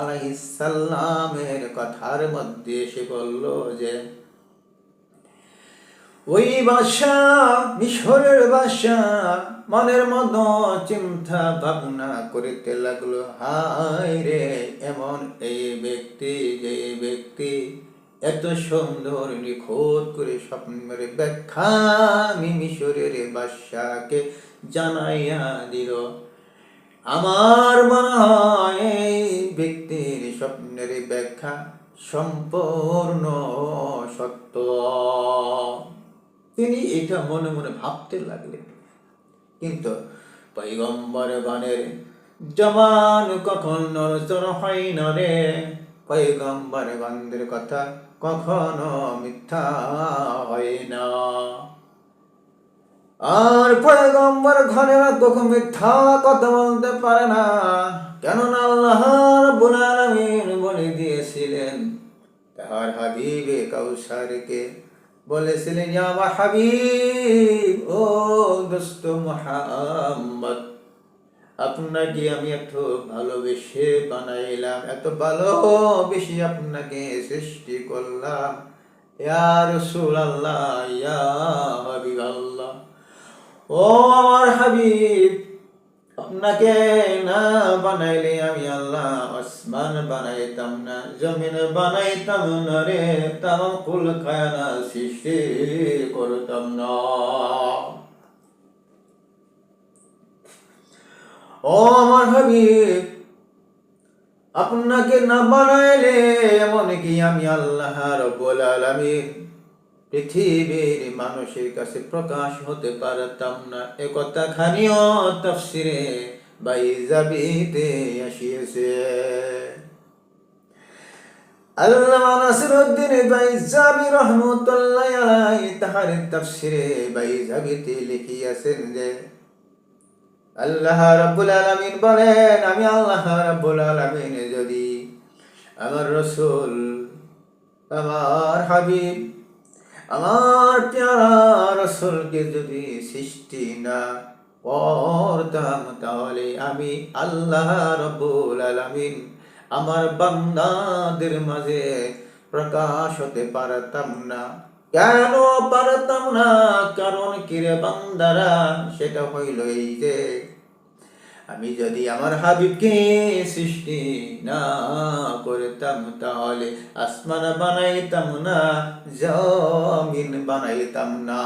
আলাইহিস সালামের কথার মধ্যে এসে বলল যে ওই বাদশাহ, মিশরের বাদশাহ মনের মতো চিন্তা ভাবনা করিতে লাগলো, হায় রে, এমন এই ব্যক্তি, যে ব্যক্তি এত সুন্দর নিখুঁত করে স্বপ্নের ব্যাখ্যা আমি মিশরের বাদশাহকে জানাইয়া দিল। আমার মনে হয় এই ব্যক্তির স্বপ্নের ব্যাখ্যা সম্পূর্ণ সত্য। তিনি এটা মনে মনে ভাবতে লাগলেন। কিন্তু পয়গম্বরগণের জবান কখনো নড়চড় হয় না রে। পয়গম্বরগণদের কথা কখনো মিথ্যা হয় না। আর পয়গম্বর ঘরেরা কখনো মিথ্যা কথা বলতে পারে না, কেননা আল্লাহ রাব্বুল আলামিন বলে দিয়েছিলেন তার হাবিবে কাউসারকে, বলেছিলেন ইয়া হাবিব, ও দোস্ত মুহাম্মদ, আপনাকে আমি এত ভালোবেসে বানাইলাম, এত ভালোবেসে আপনাকে সৃষ্টি করলাম, ইয়া রাসূলুল্লাহ, ইয়া হাবিবাল্লাহ, ও আমার হাবিব, আপনাকে না বানাইলে আমি আল্লাহ আসমান বানাইতাম না, জমিন বানাইতাম না রে, তামাম কুল কায়নাত সৃষ্টি করতাম না। ও আমার হাবিব, আপনাকে না বানাইলে এমনকি আমি আল্লাহ রাব্বুল আলামিন পৃথিবীর মানুষের কাছে প্রকাশ হতে পারতাম না। এ কথা খানিও তাফসিরে বাইজাবিতে আসিয়েছে। আল্লামা নাসিরউদ্দিন বাইজাবি রাহমাতুল্লাহি আলাইহি তাহার তাফসিরে বাইজাবিতে লিখিয়াছেন যে আল্লাহ রাব্বুল আলামিন বলেন, আমি আল্লাহ রাব্বুল আলামিন যদি আমার রাসূল, আমার হাবিব, আমার প্যারা রাসূলকে যদি সৃষ্টি না করতাম, তাহলে আমি আল্লাহ রাব্বুল আলামিন আমার বান্দাদের মাঝে প্রকাশ হতে পারতাম না। কেন পারতাম না? কারণ কিরে বান্দারা, সেটা হইল এই যে আমি যদি আমার হাবিবকে সৃষ্টি না করতাম, তাহলে আসমান বানাইতাম না, জমিন বানাইতাম না।